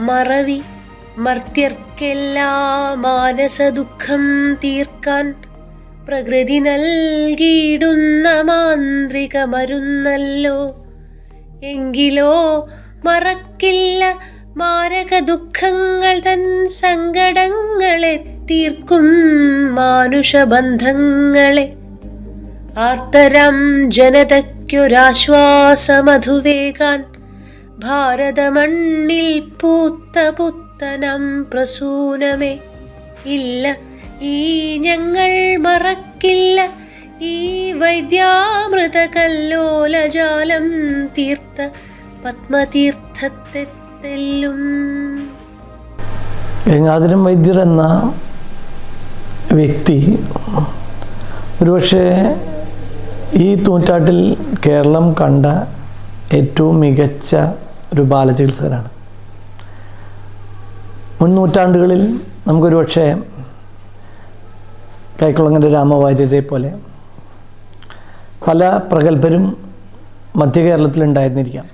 മറവി മർത്യർക്കെല്ലാം മാനസദുഃഖം തീർക്കാൻ പ്രകൃതി നൽകിയിടുന്ന മാന്ത്രിക മരുന്നല്ലോ. എങ്കിലോ മറക്കില്ല മാരക ദുഃഖങ്ങൾ തൻ സങ്കടങ്ങളെ തീർക്കും മാനുഷബന്ധങ്ങളെ. ആർത്തരം ജനതയ്ക്കൊരാശ്വാസമധുവേകാൻ ഭാരതമണ്ണിൽ പൂത്ത പുത്തനം പ്രസൂനമേ. ഇല്ല, ഈ ഞങ്ങൾ മറക്കില്ല ഈ വൈദ്യാമൃത കല്ലോലജാലം തീർത്ത പത്മതീർത്ഥത്തെ തെല്ലും. ഗംഗാധരൻ വൈദ്യർ എന്ന വ്യക്തി ഒരുപക്ഷെ ഈ നൂറ്റാണ്ടിൽ കേരളം കണ്ട ഏറ്റവും മികച്ച ഒരു ബാലചികിത്സകനാണ്. മുൻ നൂറ്റാണ്ടുകളിൽ നമുക്കൊരു പക്ഷേ കൈക്കുളങ്ങര രാമവാര്യരെ പോലെ പല പ്രഗത്ഭരും മധ്യ കേരളത്തിലുണ്ടായിരുന്നിരിക്കാം.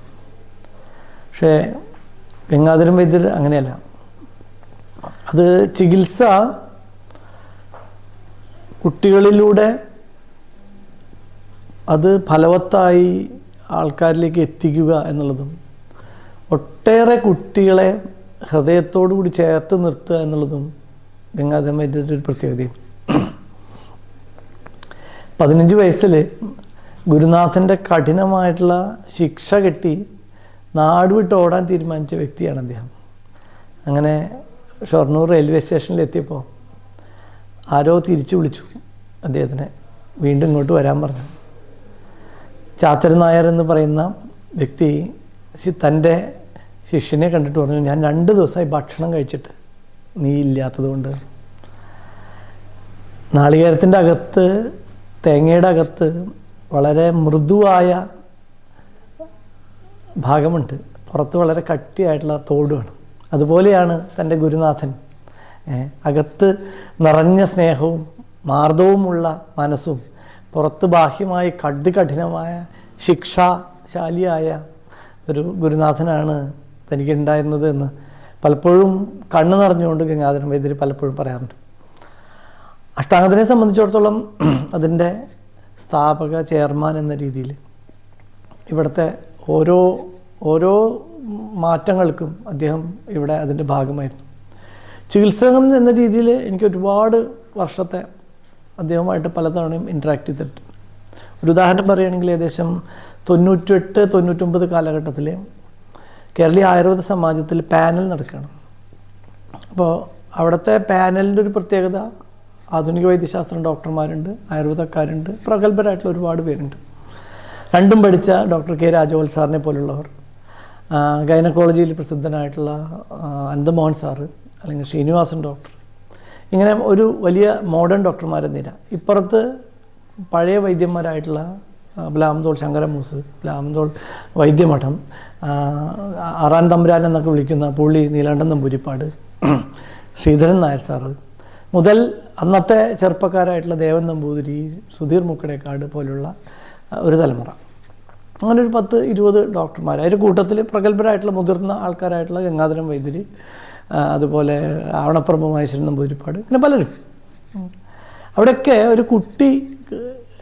പക്ഷേ ഗംഗാധരൻ വൈദ്യർ അങ്ങനെയല്ല. അത് ചികിത്സ കുട്ടികളിലൂടെ അത് ഫലവത്തായി ആൾക്കാരിലേക്ക് എത്തിക്കുക എന്നുള്ളതും ഒട്ടേറെ കുട്ടികളെ ഹൃദയത്തോടു കൂടി ചേർത്ത് നിർത്തുക എന്നുള്ളതും ഗംഗാധരൻ വൈദ്യരുടെ ഒരു പ്രത്യേകതയും. 15 വയസ്സിൽ ഗുരുനാഥൻ്റെ കഠിനമായിട്ടുള്ള ശിക്ഷ കെട്ടി നാട് വിട്ട് ഓടാൻ തീരുമാനിച്ച വ്യക്തിയാണ് അദ്ദേഹം. അങ്ങനെ ഷൊർണൂർ റെയിൽവേ സ്റ്റേഷനിലെത്തിയപ്പോൾ ആരോ തിരിച്ചു വിളിച്ചു അദ്ദേഹത്തിനെ, വീണ്ടും ഇങ്ങോട്ട് വരാൻ പറഞ്ഞു. ചാത്തരൻ നായർ എന്ന് പറയുന്ന വ്യക്തി തൻ്റെ ശിഷ്യനെ കണ്ടിട്ട് പറഞ്ഞു, ഞാൻ 2 ദിവസമായി ഭക്ഷണം കഴിച്ചിട്ട്, നീ ഇല്ലാത്തതുകൊണ്ട്. നാളികേരത്തിൻ്റെ അകത്ത്, തേങ്ങയുടെ അകത്ത് വളരെ മൃദുവായ ഭാഗമുണ്ട്, പുറത്ത് വളരെ കട്ടിയായിട്ടുള്ള തോടുമാണ്. അതുപോലെയാണ് തൻ്റെ ഗുരുനാഥൻ. അകത്ത് നിറഞ്ഞ സ്നേഹവും മാർദ്ദവുമുള്ള മനസ്സും പുറത്ത് ബാഹ്യമായി കഠിനമായ ശിക്ഷാശാലിയായ ഒരു ഗുരുനാഥനാണ് തനിക്കുണ്ടായിരുന്നത് എന്ന് പലപ്പോഴും കണ്ണു നിറഞ്ഞുകൊണ്ട് ഗംഗാധരൻ വൈദ്യർ പലപ്പോഴും പറയാറുണ്ട്. അഷ്ടാംഗത്തിനെ സംബന്ധിച്ചിടത്തോളം അതിൻ്റെ സ്ഥാപക ചെയർമാൻ എന്ന രീതിയിൽ ഇവിടുത്തെ ഓരോ മാറ്റങ്ങൾക്കും അദ്ദേഹം ഇവിടെ അതിൻ്റെ ഭാഗമായിരുന്നു. ചികിത്സകൻ എന്ന രീതിയിൽ എനിക്ക് ഒരുപാട് വർഷത്തെ അദ്ദേഹവുമായിട്ട് പലതവണയും ഇൻട്രാക്ട് ചെയ്തിട്ടുണ്ട്. ഒരു ഉദാഹരണം പറയുകയാണെങ്കിൽ ഏകദേശം 98-99 കാലഘട്ടത്തിൽ കേരളീയ ആയുർവേദ സമാജത്തിൽ പാനൽ നടക്കുകയാണ്. അപ്പോൾ അവിടുത്തെ പാനലിൻ്റെ ഒരു പ്രത്യേകത, ആധുനിക വൈദ്യശാസ്ത്രം ഡോക്ടർമാരുണ്ട്, ആയുർവേദക്കാരുണ്ട്, പ്രഗത്ഭരായിട്ടുള്ള ഒരുപാട് പേരുണ്ട്. രണ്ടും പഠിച്ച ഡോക്ടർ കെ രാജഗോപാൽ സാറിനെ പോലുള്ളവർ, ഗൈനക്കോളജിയിൽ പ്രസിദ്ധനായിട്ടുള്ള അനന്തമോഹൻ സാറ്, അല്ലെങ്കിൽ ശ്രീനിവാസൻ ഡോക്ടർ, ഇങ്ങനെ ഒരു വലിയ മോഡേൺ ഡോക്ടർമാരെ നിര. ഇപ്പുറത്ത് പഴയ വൈദ്യന്മാരായിട്ടുള്ള പ്ലാമന്തോൾ ശങ്കരമൂസ്, പ്ലാമന്തോൾ വൈദ്യമഠം, ആറാൻ തമ്പുരാൻ എന്നൊക്കെ വിളിക്കുന്ന പുള്ളി നീലാണ്ടൻ നമ്പൂരിപ്പാട്, ശ്രീധരൻ നായർ സാറ് മുതൽ അന്നത്തെ ചെറുപ്പക്കാരായിട്ടുള്ള ദേവൻ നമ്പൂതിരി, സുധീർ മുക്കടേക്കാട് പോലുള്ള ഒരു തലമുറ, അങ്ങനെ ഒരു 10-20 ഡോക്ടർമാർ. അതിൻ്റെ കൂട്ടത്തിൽ പ്രഗത്ഭരായിട്ടുള്ള മുതിർന്ന ആൾക്കാരായിട്ടുള്ള ഗംഗാധരൻ വൈദ്യർ, അതുപോലെ ആവണപ്പറമ്പ് മഹേശ്വരൻ നമ്പൂതിരിപ്പാട്, ഇങ്ങനെ പലരും. അവിടെയൊക്കെ ഒരു കുട്ടി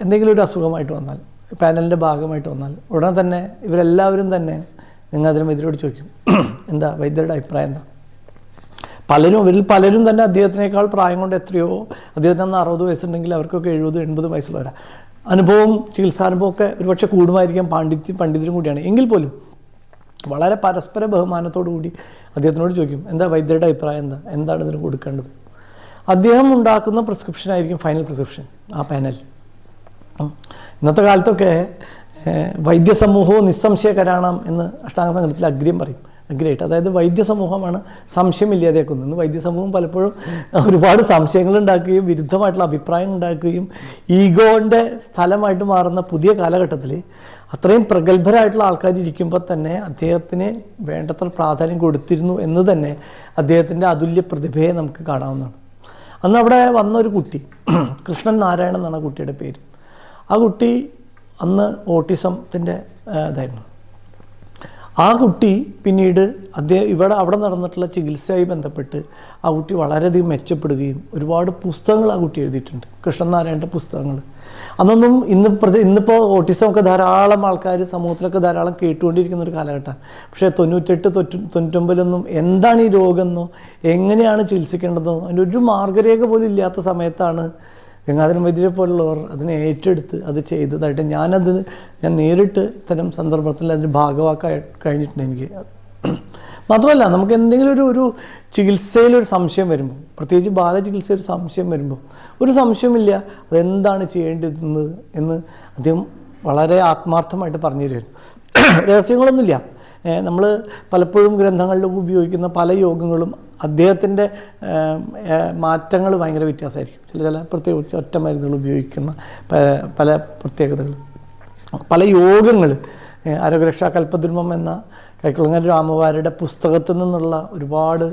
എന്തെങ്കിലും ഒരു അസുഖമായിട്ട് വന്നാൽ, പാനലിൻ്റെ ഭാഗമായിട്ട് വന്നാൽ, ഉടനെ തന്നെ ഇവരെല്ലാവരും തന്നെ ഗംഗാധരൻ വൈദ്യരോട് ചോദിക്കും, എന്താ വൈദ്യരുടെ അഭിപ്രായം എന്താ? ഇവരിൽ പലരും തന്നെ അദ്ദേഹത്തിനേക്കാൾ പ്രായം കൊണ്ട് എത്രയോ, അദ്ദേഹത്തിന് അന്ന് 60 വയസ്സുണ്ടെങ്കിൽ അവർക്കൊക്കെ 70-80 വയസ്സുള്ളവരാണ്. അനുഭവം, ചികിത്സാനുഭവമൊക്കെ ഒരുപക്ഷെ കൂടുമായിരിക്കാം, പണ്ഡിതരും കൂടിയാണ്. എങ്കിൽ പോലും വളരെ പരസ്പര ബഹുമാനത്തോടു കൂടി അദ്ദേഹത്തിനോട് ചോദിക്കും, എന്താ വൈദ്യരുടെ അഭിപ്രായം, എന്താണ് ഇതിന് കൊടുക്കേണ്ടത്? അദ്ദേഹം ഉണ്ടാക്കുന്ന പ്രിസ്ക്രിപ്ഷനായിരിക്കും ഫൈനൽ പ്രിസ്ക്രിപ്ഷൻ ആ പാനൽ. ഇന്നത്തെ കാലത്തൊക്കെ വൈദ്യസമൂഹവും നിസ്സംശയകരണം എന്ന് അഷ്ടാംഗ സംഘത്തിൽ അഗ്രിയം പറയും. അഗ്രേറ്റ്, അതായത് വൈദ്യസമൂഹമാണ് സംശയമില്ലാതെയാക്കുന്നത്. ഇന്ന് വൈദ്യസമൂഹം പലപ്പോഴും ഒരുപാട് സംശയങ്ങൾ ഉണ്ടാക്കുകയും വിരുദ്ധമായിട്ടുള്ള അഭിപ്രായം ഉണ്ടാക്കുകയും ഈഗോൻ്റെ സ്ഥലമായിട്ട് മാറുന്ന പുതിയ കാലഘട്ടത്തിൽ അത്രയും പ്രഗത്ഭരായിട്ടുള്ള ആൾക്കാരിരിക്കുമ്പോൾ തന്നെ അദ്ദേഹത്തിന് വേണ്ടത്ര പ്രാധാന്യം കൊടുത്തിരുന്നു എന്ന് തന്നെ അദ്ദേഹത്തിൻ്റെ അതുല്യ പ്രതിഭയെ നമുക്ക് കാണാവുന്നതാണ്. അന്ന് അവിടെ വന്ന ഒരു കുട്ടി, കൃഷ്ണൻ നാരായണൻ എന്നാണ് കുട്ടിയുടെ പേര്. ആ കുട്ടി അന്ന് ഓട്ടിസത്തിൻ്റെ ഇതായിരുന്നു. ആ കുട്ടി പിന്നീട് അവിടെ നടന്നിട്ടുള്ള ചികിത്സയുമായി ബന്ധപ്പെട്ട് ആ കുട്ടി വളരെയധികം മെച്ചപ്പെടുകയും ഒരുപാട് പുസ്തകങ്ങൾ ആ കുട്ടി എഴുതിയിട്ടുണ്ട്, കൃഷ്ണൻ നാരായണൻ്റെ പുസ്തകങ്ങൾ. അന്നൊന്നും ഇന്നിപ്പോൾ ഓട്ടിസമൊക്കെ ധാരാളം ആൾക്കാർ സമൂഹത്തിലൊക്കെ ധാരാളം കേട്ടുകൊണ്ടിരിക്കുന്ന ഒരു കാലഘട്ടമാണ്. പക്ഷേ 98-99 എന്താണ് ഈ രോഗമെന്നോ എങ്ങനെയാണ് ചികിത്സിക്കേണ്ടതെന്നോ അതിൻ്റെ ഒരു മാർഗ്ഗരേഖ പോലും ഇല്ലാത്ത സമയത്താണ് ഗംഗാധരൻ വൈദ്യരെ പോലുള്ളവർ അതിനെ ഏറ്റെടുത്ത് അത് ചെയ്തതായിട്ട് ഞാൻ നേരിട്ട് ഇത്തരം സന്ദർഭത്തിൽ അതിന് ഭാഗമാക്കാൻ കഴിഞ്ഞിട്ടുണ്ട് എനിക്ക്. മാത്രമല്ല, നമുക്ക് എന്തെങ്കിലും ഒരു ചികിത്സയിലൊരു സംശയം വരുമ്പോൾ, പ്രത്യേകിച്ച് ബാലചികിത്സയിൽ ഒരു സംശയം വരുമ്പോൾ, ഒരു സംശയമില്ല അതെന്താണ് ചെയ്യേണ്ടതെന്ന് എന്ന് അദ്ദേഹം വളരെ ആത്മാർത്ഥമായിട്ട് പറഞ്ഞു തരുമായിരുന്നു. രഹസ്യങ്ങളൊന്നുമില്ല. നമ്മൾ പലപ്പോഴും ഗ്രന്ഥങ്ങളിൽ ഉപയോഗിക്കുന്ന പല യോഗങ്ങളും അദ്ദേഹത്തിൻ്റെ മാറ്റങ്ങൾ ഭയങ്കര വ്യത്യാസമായിരിക്കും. ചില പ്രത്യേകിച്ച് ഒറ്റ മരുന്നുകൾ ഉപയോഗിക്കുന്ന പല പ്രത്യേകതകൾ, പല യോഗങ്ങൾ. ആരോഗ്യരക്ഷാ കൽപ്പദ്രുമം എന്ന കൈക്കുളങ്ങര രാമവാരുടെ പുസ്തകത്തിൽ നിന്നുള്ള ഒരുപാട്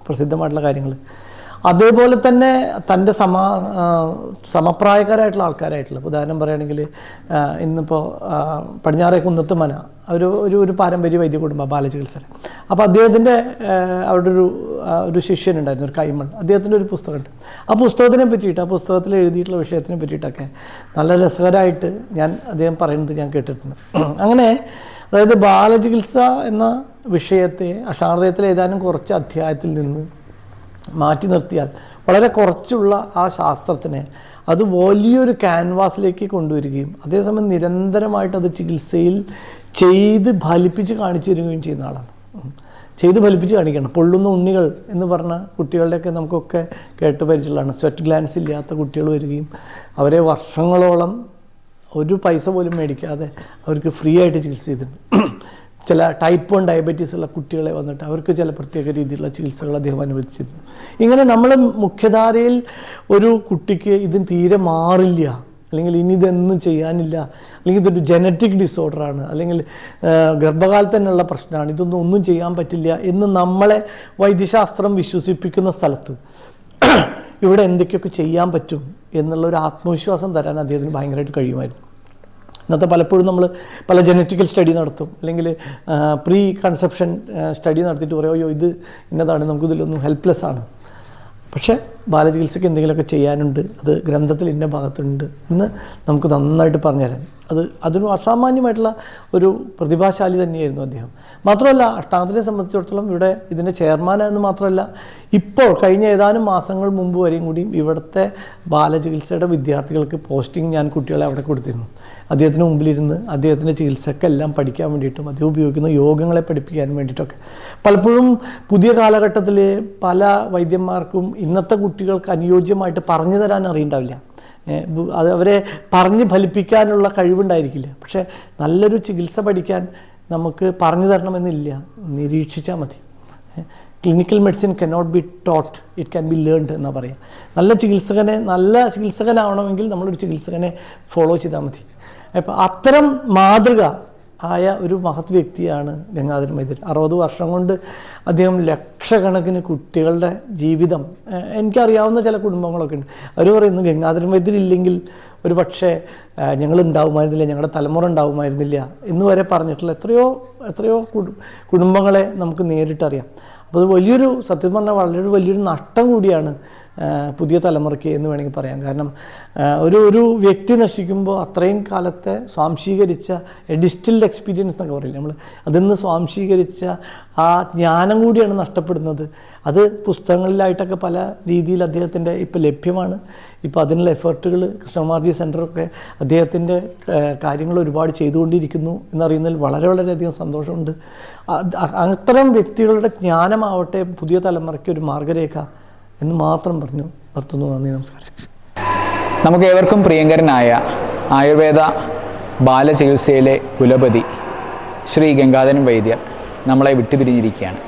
പ്രസിദ്ധമായിട്ടുള്ള കാര്യങ്ങൾ, അതേപോലെ തന്നെ തൻ്റെ സമപ്രായക്കാരായിട്ടുള്ള ആൾക്കാരായിട്ടുള്ള, ഉദാഹരണം പറയുകയാണെങ്കിൽ ഇന്നിപ്പോൾ പടിഞ്ഞാറേ കുന്നത്ത് മന ഒരു പാരമ്പര്യ വൈദ്യ കുടുംബ ബാലചികിത്സ. അപ്പോൾ അദ്ദേഹത്തിൻ്റെ അവിടെ ഒരു ശിഷ്യനുണ്ടായിരുന്നു, ഒരു കൈമൾ. അദ്ദേഹത്തിൻ്റെ ഒരു പുസ്തകമുണ്ട്. ആ പുസ്തകത്തിനെ പറ്റിയിട്ട്, ആ പുസ്തകത്തിൽ എഴുതിയിട്ടുള്ള വിഷയത്തിനെ പറ്റിയിട്ടൊക്കെ നല്ല രസകരമായിട്ട് അദ്ദേഹം പറയുന്നത് ഞാൻ കേട്ടിട്ടുണ്ട്. അങ്ങനെ അതായത് ബാലചികിത്സ എന്ന വിഷയത്തെ അഷ്ടാംഗഹൃദയത്തിലെ ഏതാനും കുറച്ച് അധ്യായത്തിൽ നിന്ന് മാറ്റി നിർത്തിയാൽ വളരെ കുറച്ചുള്ള ആ ശാസ്ത്രത്തിനെ അത് വലിയൊരു ക്യാൻവാസിലേക്ക് കൊണ്ടുവരികയും അതേസമയം നിരന്തരമായിട്ട് അത് ചികിത്സയിൽ ചെയ്ത് ഫലിപ്പിച്ച് കാണിച്ചു തരികയും ചെയ്യുന്ന ആളാണ്. ചെയ്ത് ഫലിപ്പിച്ച് കാണിക്കണം. പൊള്ളുന്ന ഉണ്ണികൾ എന്ന് പറഞ്ഞ കുട്ടികളുടെയൊക്കെ നമുക്കൊക്കെ കേട്ട് പരിചയമുള്ളതാണ്. സ്വെറ്റ് ഗ്ലാൻസ് ഇല്ലാത്ത കുട്ടികൾ വരികയും അവരെ വർഷങ്ങളോളം ഒരു പൈസ പോലും മേടിക്കാതെ അവർക്ക് ഫ്രീ ആയിട്ട് ചികിത്സ ചെയ്തിട്ടുണ്ട്. ചില ടൈപ്പ് 1 ഡയബറ്റീസ് ഉള്ള കുട്ടികളെ വന്നിട്ട് അവർക്ക് ചില പ്രത്യേക രീതിയിലുള്ള ചികിത്സകൾ അദ്ദേഹം അനുവദിച്ചിരുന്നു. ഇങ്ങനെ നമ്മൾ മുഖ്യധാരയിൽ ഒരു കുട്ടിക്ക് ഇത് തീരെ മാറില്ല, അല്ലെങ്കിൽ ഇനി ഇതൊന്നും ചെയ്യാനില്ല, അല്ലെങ്കിൽ ഇതൊരു ജനറ്റിക് ഡിസോർഡറാണ്, അല്ലെങ്കിൽ ഗർഭകാലത്ത് തന്നെയുള്ള പ്രശ്നമാണ്, ഒന്നും ചെയ്യാൻ പറ്റില്ല എന്ന് നമ്മളെ വൈദ്യശാസ്ത്രം വിശ്വസിപ്പിക്കുന്ന സ്ഥലത്ത് ഇവിടെ എന്തൊക്കെയൊക്കെ ചെയ്യാൻ പറ്റും എന്നുള്ളൊരു ആത്മവിശ്വാസം തരാൻ അദ്ദേഹത്തിന് ഭയങ്കരമായിട്ട് കഴിയുമായിരുന്നു. ഇന്നത്തെ പലപ്പോഴും നമ്മൾ പല ജനറ്റിക്കൽ സ്റ്റഡി നടത്തും, അല്ലെങ്കിൽ പ്രീ കൺസെപ്ഷൻ സ്റ്റഡി നടത്തിയിട്ട് പറയും അയ്യോ ഇത് ഇന്നതാണ്, നമുക്കിതിലൊന്നും ഹെൽപ്ലെസ് ആണ്. പക്ഷേ ബാലചികിത്സയ്ക്ക് എന്തെങ്കിലുമൊക്കെ ചെയ്യാനുണ്ട്, അത് ഗ്രന്ഥത്തിൽ ഇന്ന ഭാഗത്തുണ്ട് എന്ന് നമുക്ക് നന്നായിട്ട് പറഞ്ഞുതരാൻ അതൊരു അസാമാന്യമായിട്ടുള്ള ഒരു പ്രതിഭാശാലി തന്നെയായിരുന്നു അദ്ദേഹം. മാത്രമല്ല, അഷ്ടാംഗത്തിനെ സംബന്ധിച്ചിടത്തോളം ഇവിടെ ഇതിൻ്റെ ചെയർമാനാണെന്ന് മാത്രമല്ല, ഇപ്പോൾ കഴിഞ്ഞ ഏതാനും മാസങ്ങൾ മുമ്പ് വരെയും കൂടിയും ഇവിടുത്തെ ബാലചികിത്സയുടെ വിദ്യാർത്ഥികൾക്ക് പോസ്റ്റിംഗ് ഞാൻ കുട്ടികളെ അവിടെ കൊടുത്തിരുന്നു. അദ്ദേഹത്തിന് മുമ്പിലിരുന്ന് അദ്ദേഹത്തിൻ്റെ ചികിത്സക്കെല്ലാം പഠിക്കാൻ വേണ്ടിയിട്ടും അദ്ദേഹം ഉപയോഗിക്കുന്ന യോഗങ്ങളെ പഠിപ്പിക്കാൻ വേണ്ടിയിട്ടൊക്കെ. പലപ്പോഴും പുതിയ കാലഘട്ടത്തിൽ പല വൈദ്യന്മാർക്കും ഇന്നത്തെ കുട്ടികൾക്ക് അനുയോജ്യമായിട്ട് പറഞ്ഞു തരാൻ അറിയണ്ടാവില്ല, അത് അവരെ പറഞ്ഞ് ഫലിപ്പിക്കാനുള്ള കഴിവുണ്ടായിരിക്കില്ല. പക്ഷേ നല്ലൊരു ചികിത്സ പഠിക്കാൻ നമുക്ക് പറഞ്ഞു തരണമെന്നില്ല, നിരീക്ഷിച്ചാൽ മതി. Clinical medicine cannot be taught, it can be learned എന്നാണ് പറയുക. നല്ല ചികിത്സകനാവണമെങ്കിൽ നമ്മളൊരു ചികിത്സകനെ ഫോളോ ചെയ്താൽ മതി. അപ്പോൾ അത്തരം മാതൃക ആയ ഒരു മഹത് വ്യക്തിയാണ് ഗംഗാധരൻ വൈദ്യർ. 60 വർഷം കൊണ്ട് അദ്ദേഹം ലക്ഷക്കണക്കിന് കുട്ടികളുടെ ജീവിതം, എനിക്കറിയാവുന്ന ചില കുടുംബങ്ങളൊക്കെ ഉണ്ട്, അവർ പറയുന്നു ഗംഗാധരൻ വൈദ്യർ ഇല്ലെങ്കിൽ ഒരു പക്ഷേ ഞങ്ങൾ ഉണ്ടാവുമായിരുന്നില്ല, ഞങ്ങളുടെ തലമുറ ഉണ്ടാവുമായിരുന്നില്ല എന്ന് വരെ പറഞ്ഞിട്ടുള്ള എത്രയോ കുടുംബങ്ങളെ നമുക്ക് നേരിട്ടറിയാം. അപ്പോൾ അത് വലിയൊരു, സത്യം പറഞ്ഞാൽ വളരെ വലിയൊരു നഷ്ടം കൂടിയാണ് പുതിയ തലമുറയ്ക്ക് എന്ന് വേണമെങ്കിൽ പറയാം. കാരണം ഒരു വ്യക്തി നശിക്കുമ്പോൾ അത്രയും കാലത്തെ സ്വാംശീകരിച്ച ഡിസ്റ്റിൽഡ് എക്സ്പീരിയൻസ് എന്നൊക്കെ പറയില്ല നമ്മൾ, അതിന്ന് സ്വാംശീകരിച്ച ആ ജ്ഞാനം കൂടിയാണ് നഷ്ടപ്പെടുന്നത്. അത് പുസ്തകങ്ങളിലായിട്ടൊക്കെ പല രീതിയിൽ അദ്ദേഹത്തിൻ്റെ ഇപ്പോൾ ലഭ്യമാണ്. ഇപ്പോൾ അതിനുള്ള എഫേർട്ടുകൾ കൃഷ്ണകുമാർജി സെൻറ്ററൊക്കെ അദ്ദേഹത്തിൻ്റെ കാര്യങ്ങൾ ഒരുപാട് ചെയ്തുകൊണ്ടിരിക്കുന്നു എന്നറിയുന്നതിൽ വളരെയധികം സന്തോഷമുണ്ട്. അത്തരം വ്യക്തികളുടെ ജ്ഞാനമാവട്ടെ പുതിയ തലമുറയ്ക്ക് ഒരു മാർഗ്ഗരേഖ എന്ന് മാത്രം പറഞ്ഞു നിർത്തുന്നു. നന്ദി, നമസ്കാരം. നമുക്ക് ഏവർക്കും പ്രിയങ്കരനായ ആയുർവേദ ബാലചികിത്സയിലെ കുലപതി ശ്രീ ഗംഗാധരൻ വൈദ്യർ നമ്മളെ വിട്ടുപിരിഞ്ഞിരിക്കുകയാണ്.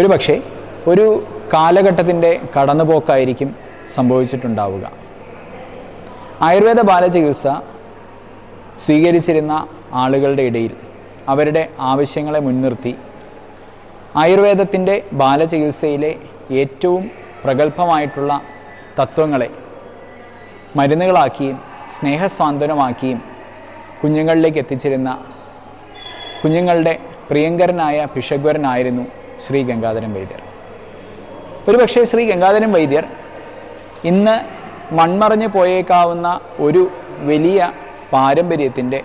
ഒരുപക്ഷെ ഒരു കാലഘട്ടത്തിൻ്റെ കടന്നുപോക്കായിരിക്കും സംഭവിച്ചിട്ടുണ്ടാവുക. ആയുർവേദ ബാലചികിത്സ സ്വീകരിച്ചിരുന്ന ആളുകളുടെ ഇടയിൽ അവരുടെ ആവശ്യങ്ങളെ മുൻനിർത്തി ആയുർവേദത്തിൻ്റെ ബാലചികിത്സയിലെ ഏറ്റവും പ്രഗത്ഭമായിട്ടുള്ള തത്വങ്ങളെ മരുന്നുകളാക്കിയും സ്നേഹസ്വാന്തനമാക്കിയും കുഞ്ഞുങ്ങളിലേക്ക് എത്തിച്ചിരുന്ന കുഞ്ഞുങ്ങളുടെ പ്രിയങ്കരനായ ഭിഷഗ്വരനായിരുന്നു ശ്രീ ഗംഗാധരൻ വൈദ്യർ. ഒരുപക്ഷെ ശ്രീ ഗംഗാധരൻ വൈദ്യർ ഇന്ന് മൺമറഞ്ഞു പോയേക്കാവുന്ന ഒരു വലിയ പാരമ്പര്യത്തിൻ്റെ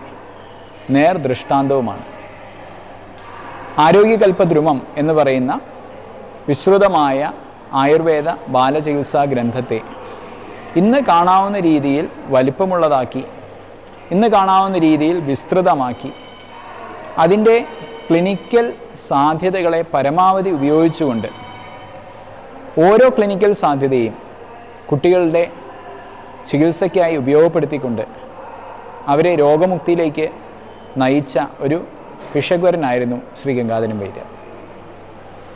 നേർദൃഷ്ടാന്തവുമാണ്. ആരോഗ്യകൽപദ്രുമം എന്ന് പറയുന്ന വിശ്രുതമായ ആയുർവേദ ബാലചികിത്സാ ഗ്രന്ഥത്തെ ഇന്ന് കാണാവുന്ന രീതിയിൽ വലിപ്പമുള്ളതാക്കി, ഇന്ന് കാണാവുന്ന രീതിയിൽ വിസ്തൃതമാക്കി, അതിൻ്റെ ക്ലിനിക്കൽ സാധ്യതകളെ പരമാവധി ഉപയോഗിച്ചുകൊണ്ട് ഓരോ ക്ലിനിക്കൽ സാധ്യതയും കുട്ടികളുടെ ചികിത്സയ്ക്കായി ഉപയോഗപ്പെടുത്തിക്കൊണ്ട് അവരെ രോഗമുക്തിയിലേക്ക് നയിച്ച ഒരു ഭിഷഗ്വരനായിരുന്നു ശ്രീ ഗംഗാധരൻ വൈദ്യർ.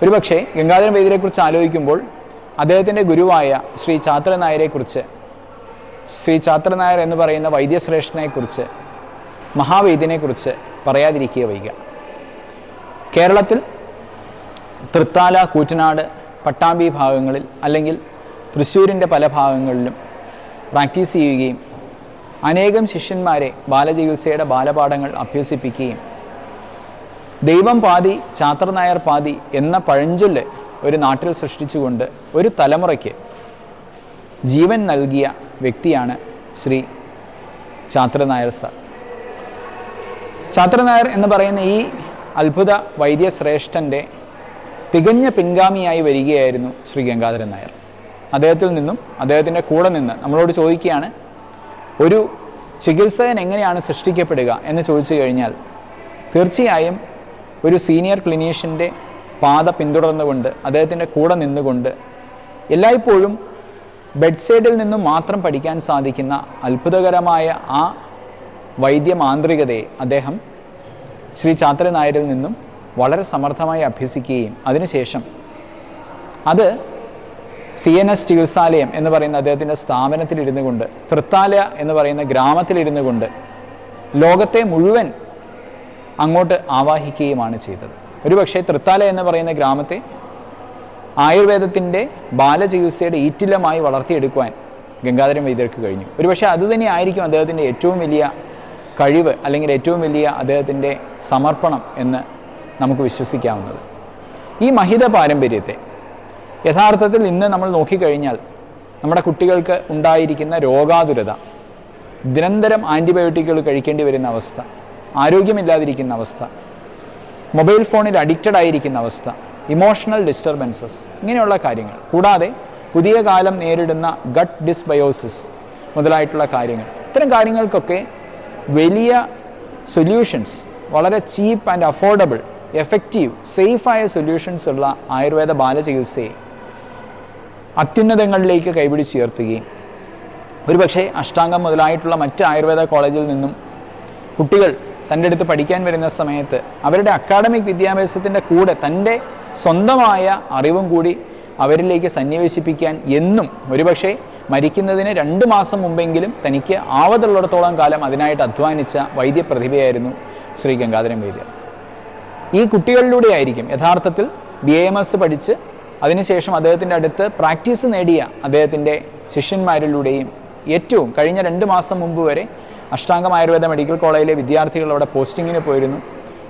ഒരുപക്ഷെ ഗംഗാധരൻ വൈദ്യരെക്കുറിച്ച് ആലോചിക്കുമ്പോൾ അദ്ദേഹത്തിൻ്റെ ഗുരുവായ ശ്രീ ചാത്ര നായരെക്കുറിച്ച്, ശ്രീ ചാത്ര നായർ എന്ന് പറയുന്ന വൈദ്യശ്രേഷ്ഠനെക്കുറിച്ച്, മഹാവൈദ്യനെക്കുറിച്ച് പറയാതിരിക്കുക വയ്യ. കേരളത്തിൽ തൃത്താല, കൂറ്റനാട്, പട്ടാമ്പി ഭാഗങ്ങളിൽ അല്ലെങ്കിൽ തൃശ്ശൂരിൻ്റെ പല ഭാഗങ്ങളിലും പ്രാക്ടീസ് ചെയ്യുകയും അനേകം ശിഷ്യന്മാരെ ബാലചികിത്സയുടെ ബാലപാഠങ്ങൾ അഭ്യസിപ്പിക്കുകയും ദൈവം പാതി ചാത്ര നായർ പാതി എന്ന പഴഞ്ചൊല്ല് ഒരു നാട്ടിൽ സൃഷ്ടിച്ചുകൊണ്ട് ഒരു തലമുറയ്ക്ക് ജീവൻ നൽകിയ വ്യക്തിയാണ് ശ്രീ ചാത്ര നായർ സർ. ചാത്ര നായർ എന്ന് പറയുന്ന ഈ അത്ഭുത വൈദ്യശ്രേഷ്ഠൻ്റെ തികഞ്ഞ പിൻഗാമിയായി വരികയായിരുന്നു ശ്രീ ഗംഗാധരൻ നായർ. അദ്ദേഹത്തിൽ നിന്നും അദ്ദേഹത്തിൻ്റെ കൂടെ നിന്ന് നമ്മളോട് ചോദിക്കുകയാണ്, ഒരു ചികിത്സകൻ എങ്ങനെയാണ് സൃഷ്ടിക്കപ്പെടുക എന്ന് ചോദിച്ചു കഴിഞ്ഞാൽ തീർച്ചയായും ഒരു സീനിയർ ക്ലിനീഷ്യൻ്റെ പാത പിന്തുടർന്നുകൊണ്ട്, അദ്ദേഹത്തിൻ്റെ കൂടെ നിന്നുകൊണ്ട്, എല്ലായ്പ്പോഴും ബെഡ് സൈഡിൽ നിന്നും മാത്രം പഠിക്കാൻ സാധിക്കുന്ന അത്ഭുതകരമായ ആ വൈദ്യമാന്ത്രികതയെ അദ്ദേഹം ശ്രീ ചാത്ര നായരിൽ നിന്നും വളരെ സമർത്ഥമായി അഭ്യസിക്കുകയും അതിനുശേഷം അത് CNS ചികിത്സാലയം എന്ന് പറയുന്ന അദ്ദേഹത്തിൻ്റെ സ്ഥാപനത്തിലിരുന്നു കൊണ്ട്, തൃത്താല എന്ന് പറയുന്ന ഗ്രാമത്തിലിരുന്നു കൊണ്ട് ലോകത്തെ മുഴുവൻ അങ്ങോട്ട് ആവാഹിക്കുകയുമാണ് ചെയ്തത്. ഒരുപക്ഷെ തൃത്താല എന്ന് പറയുന്ന ഗ്രാമത്തെ ആയുർവേദത്തിൻ്റെ ബാലചികിത്സയുടെ ഈറ്റില്ലമായി വളർത്തിയെടുക്കുവാൻ ഗംഗാധരൻ വൈദ്യർക്ക് കഴിഞ്ഞു. ഒരുപക്ഷെ അതുതന്നെ ആയിരിക്കും അദ്ദേഹത്തിൻ്റെ ഏറ്റവും വലിയ കഴിവ്, അല്ലെങ്കിൽ ഏറ്റവും വലിയ അദ്ദേഹത്തിൻ്റെ സമർപ്പണം എന്ന് നമുക്ക് വിശ്വസിക്കാവുന്നത്. ഈ മഹിത പാരമ്പര്യത്തെ യഥാർത്ഥത്തിൽ ഇന്ന് നമ്മൾ നോക്കിക്കഴിഞ്ഞാൽ നമ്മുടെ കുട്ടികൾക്ക് ഉണ്ടായിരിക്കുന്ന രോഗാതുരത, നിരന്തരം ആൻറ്റിബയോട്ടിക്കുകൾ കഴിക്കേണ്ടി വരുന്ന അവസ്ഥ, ആരോഗ്യമില്ലാതിരിക്കുന്ന അവസ്ഥ, മൊബൈൽ ഫോണിൽ അഡിക്റ്റഡ് ആയിരിക്കുന്ന അവസ്ഥ, ഇമോഷണൽ ഡിസ്റ്റർബൻസസ്, ഇങ്ങനെയുള്ള കാര്യങ്ങൾ, കൂടാതെ പുതിയ കാലം നേരിടുന്ന ഗട്ട് ഡിസ്ബയോസിസ് മുതലായിട്ടുള്ള കാര്യങ്ങൾ, ഇത്തരം കാര്യങ്ങൾക്കൊക്കെ വലിയ സൊല്യൂഷൻസ്, വളരെ ചീപ്പ് ആൻഡ് അഫോർഡബിൾ, എഫക്റ്റീവ്, സേഫായ സൊല്യൂഷൻസ് ഉള്ള ആയുർവേദ ബാലചികിത്സയെ അത്യുന്നതങ്ങളിലേക്ക് കൈപിടിച്ചുയർത്തുകയും ഒരുപക്ഷെ അഷ്ടാംഗം മുതലായിട്ടുള്ള മറ്റ് ആയുർവേദ കോളേജിൽ നിന്നും കുട്ടികൾ തൻ്റെ അടുത്ത് പഠിക്കാൻ വരുന്ന സമയത്ത് അവരുടെ അക്കാഡമിക് വിദ്യാഭ്യാസത്തിൻ്റെ കൂടെ തൻ്റെ സ്വന്തമായ അറിവും കൂടി അവരിലേക്ക് സന്നിവേശിപ്പിക്കാൻ എന്നും ഒരുപക്ഷെ മരിക്കുന്നതിന് 2 മാസം മുമ്പെങ്കിലും തനിക്ക് ആവതുള്ളിടത്തോളം കാലം അതിനായിട്ട് അധ്വാനിച്ച വൈദ്യപ്രതിഭയായിരുന്നു ശ്രീ ഗംഗാധരൻ വൈദ്യർ. ഈ കുട്ടികളിലൂടെ ആയിരിക്കും യഥാർത്ഥത്തിൽ BAMS പഠിച്ച് അതിനുശേഷം അദ്ദേഹത്തിൻ്റെ അടുത്ത് പ്രാക്ടീസ് നേടിയ അദ്ദേഹത്തിൻ്റെ ശിഷ്യന്മാരിലൂടെയും ഏറ്റവും കഴിഞ്ഞ 2 മാസം മുമ്പ് വരെ അഷ്ടാംഗം ആയുർവേദ മെഡിക്കൽ കോളേജിലെ വിദ്യാർത്ഥികൾ അവിടെ പോസ്റ്റിങ്ങിന് പോയിരുന്നു.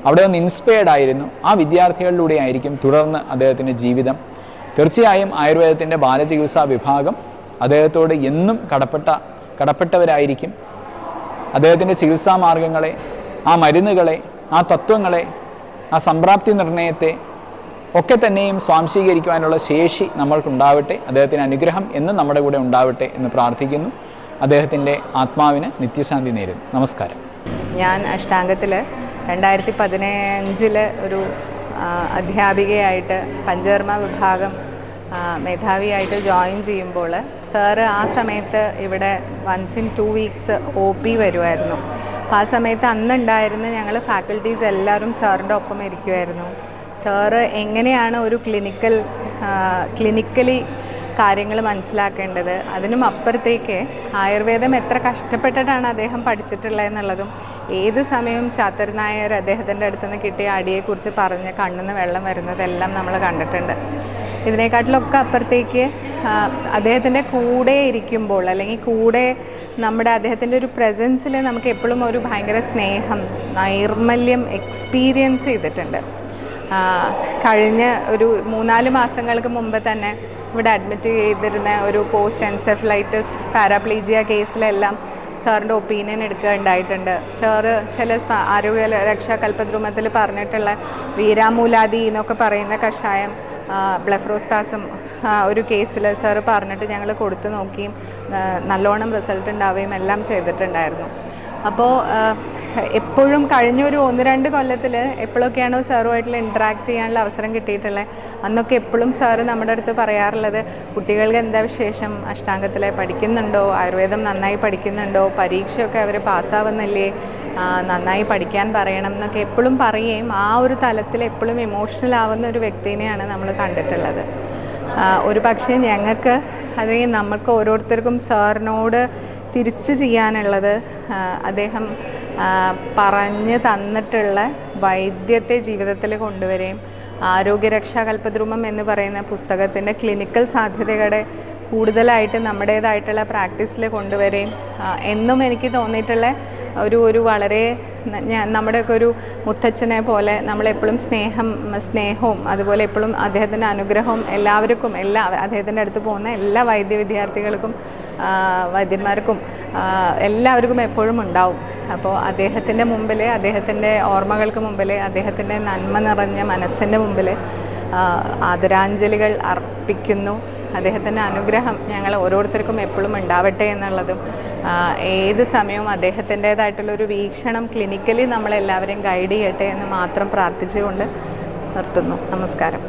അവിടെ നിന്ന് ഇൻസ്പയർഡ് ആയിരുന്നു. ആ വിദ്യാർത്ഥികളിലൂടെ ആയിരിക്കും തുടർന്ന് അദ്ദേഹത്തിൻ്റെ ജീവിതം. തീർച്ചയായും ആയുർവേദത്തിൻ്റെ ബാലചികിത്സാ വിഭാഗം അദ്ദേഹത്തോട് എന്നും കടപ്പെട്ടവരായിരിക്കും. അദ്ദേഹത്തിൻ്റെ ചികിത്സാ മാർഗങ്ങളെ, ആ മരുന്നുകളെ, ആ തത്വങ്ങളെ, ആ സംപ്രാപ്തി നിർണയത്തെ ഒക്കെ തന്നെയും സ്വാംശീകരിക്കുവാനുള്ള ശേഷി നമ്മൾക്കുണ്ടാവട്ടെ. അദ്ദേഹത്തിന് അനുഗ്രഹം എന്നും നമ്മുടെ കൂടെ ഉണ്ടാവട്ടെ എന്ന് പ്രാർത്ഥിക്കുന്നു. അദ്ദേഹത്തിൻ്റെ ആത്മാവിന് നിത്യശാന്തി നേരുന്നു. നമസ്കാരം. ഞാൻ അഷ്ടാംഗത്തിൽ 2015 ഒരു അധ്യാപികയായിട്ട് പഞ്ചകർമ്മ വിഭാഗം മേധാവിയായിട്ട് ജോയിൻ ചെയ്യുമ്പോൾ സാറ് ആ സമയത്ത് ഇവിടെ വൺസ് ഇൻ 2 വീക്സ് OP വരുമായിരുന്നു. അപ്പോൾ ആ സമയത്ത് അന്നുണ്ടായിരുന്ന ഞങ്ങൾ ഫാക്കൽറ്റീസ് എല്ലാവരും സാറിൻ്റെ ഒപ്പം ഇരിക്കുമായിരുന്നു. സാറ് എങ്ങനെയാണ് ഒരു ക്ലിനിക്കലി കാര്യങ്ങൾ മനസ്സിലാക്കേണ്ടത്, അതിനും അപ്പുറത്തേക്ക് ആയുർവേദം എത്ര കഷ്ടപ്പെട്ടിട്ടാണ് അദ്ദേഹം പഠിച്ചിട്ടുള്ളത് എന്നുള്ളതും, ഏത് സമയവും ചാത്തർ നായർ അദ്ദേഹത്തിൻ്റെ അടുത്തുനിന്ന് കിട്ടിയ അടിയെക്കുറിച്ച് പറഞ്ഞ് കണ്ണിന്ന് വെള്ളം വരുന്നതെല്ലാം നമ്മൾ കണ്ടിട്ടുണ്ട്. ഇതിനെക്കാട്ടിലൊക്കെ അപ്പുറത്തേക്ക് അദ്ദേഹത്തിൻ്റെ കൂടെ ഇരിക്കുമ്പോൾ അല്ലെങ്കിൽ കൂടെ നമ്മുടെ അദ്ദേഹത്തിൻ്റെ ഒരു പ്രസൻസിൽ നമുക്ക് എപ്പോഴും ഒരു ഭയങ്കര സ്നേഹം, നൈർമല്യം എക്സ്പീരിയൻസ് ചെയ്തിട്ടുണ്ട്. കഴിഞ്ഞ ഒരു 3-4 മാസങ്ങൾക്ക് മുമ്പ് തന്നെ ഇവിടെ അഡ്മിറ്റ് ചെയ്തിരുന്ന ഒരു പോസ്റ്റ് എൻസെഫലൈറ്റിസ് പാരാപ്ലീജിയ കേസിലെല്ലാം സാറിൻ്റെ ഒപ്പീനിയൻ എടുക്കുകയുണ്ടായിട്ടുണ്ട്. സാറ് ചില ആരോഗ്യ രക്ഷാ കൽപ്പദ്രുമത്തിൽ പറഞ്ഞിട്ടുള്ള വീരാമൂലാദി എന്നൊക്കെ പറയുന്ന കഷായം ബ്ലെഫ്രോസ്പാസം ഒരു കേസിൽ സാറ് പറഞ്ഞിട്ട് ഞങ്ങൾ കൊടുത്തു നോക്കിയും നല്ലോണം റിസൾട്ട് ഉണ്ടാവുകയും എല്ലാം ചെയ്തിട്ടുണ്ടായിരുന്നു. അപ്പോൾ എപ്പോഴും കഴിഞ്ഞൊരു 1-2 കൊല്ലത്തിൽ എപ്പോഴൊക്കെയാണോ സാറുമായിട്ടുള്ള ഇൻട്രാക്ട് ചെയ്യാനുള്ള അവസരം കിട്ടിയിട്ടുള്ളത് അന്നൊക്കെ എപ്പോഴും സാറ് നമ്മുടെ അടുത്ത് പറയാറുള്ളത്, കുട്ടികൾക്ക് എന്താ വിശേഷം, അഷ്ടാംഗത്തിലെ പഠിക്കുന്നുണ്ടോ, ആയുർവേദം നന്നായി പഠിക്കുന്നുണ്ടോ, പരീക്ഷയൊക്കെ അവർ പാസ്സാവുന്നില്ലേ, നന്നായി പഠിക്കാൻ പറയണം എന്നൊക്കെ എപ്പോഴും പറയുകയും ആ ഒരു തലത്തിൽ എപ്പോഴും ഇമോഷണൽ ആവുന്ന ഒരു വ്യക്തിനെയാണ് നമ്മൾ കണ്ടിട്ടുള്ളത്. ഒരു പക്ഷേ ഞങ്ങൾക്ക് അല്ലെങ്കിൽ നമുക്ക് ഓരോരുത്തർക്കും സാറിനോട് തിരിച്ച് ചെയ്യാനുള്ളത് അദ്ദേഹം പറഞ്ഞു തന്നിട്ടുള്ള വൈദ്യത്തെ ജീവിതത്തിൽ കൊണ്ടുവരികയും ആരോഗ്യരക്ഷാ കൽപ്പദ്രുമം എന്ന് പറയുന്ന പുസ്തകത്തിൻ്റെ ക്ലിനിക്കൽ സാധ്യതകളെ കൂടുതലായിട്ട് നമ്മുടേതായിട്ടുള്ള പ്രാക്ടീസിൽ കൊണ്ടുവരികയും എന്നും എനിക്ക് തോന്നിയിട്ടുള്ള ഒരു വളരെ നമ്മുടെയൊക്കെ ഒരു മുത്തച്ഛനെ പോലെ നമ്മളെപ്പോഴും സ്നേഹവും അതുപോലെ എപ്പോഴും അദ്ദേഹത്തിൻ്റെ അനുഗ്രഹവും എല്ലാവർക്കും അദ്ദേഹത്തിൻ്റെ അടുത്ത് പോകുന്ന എല്ലാ വൈദ്യ വിദ്യാർത്ഥികൾക്കും വൈദ്യന്മാർക്കും എല്ലാവർക്കും എപ്പോഴും ഉണ്ടാവും. അപ്പോൾ അദ്ദേഹത്തിൻ്റെ മുമ്പിൽ, അദ്ദേഹത്തിൻ്റെ ഓർമ്മകൾക്ക് മുമ്പിൽ, അദ്ദേഹത്തിൻ്റെ നന്മ നിറഞ്ഞ മനസ്സിൻ്റെ മുമ്പിൽ ആദരാഞ്ജലികൾ അർപ്പിക്കുന്നു. അദ്ദേഹത്തിൻ്റെ അനുഗ്രഹം ഞങ്ങൾ ഓരോരുത്തർക്കും എപ്പോഴും ഉണ്ടാവട്ടെ എന്നുള്ളതും ഏത് സമയവും അദ്ദേഹത്തിൻ്റേതായിട്ടുള്ളൊരു വീക്ഷണം ക്ലിനിക്കലി നമ്മളെല്ലാവരെയും ഗൈഡ് ചെയ്യട്ടെ എന്ന് മാത്രം പ്രാർത്ഥിച്ചുകൊണ്ട് നിർത്തുന്നു. നമസ്കാരം.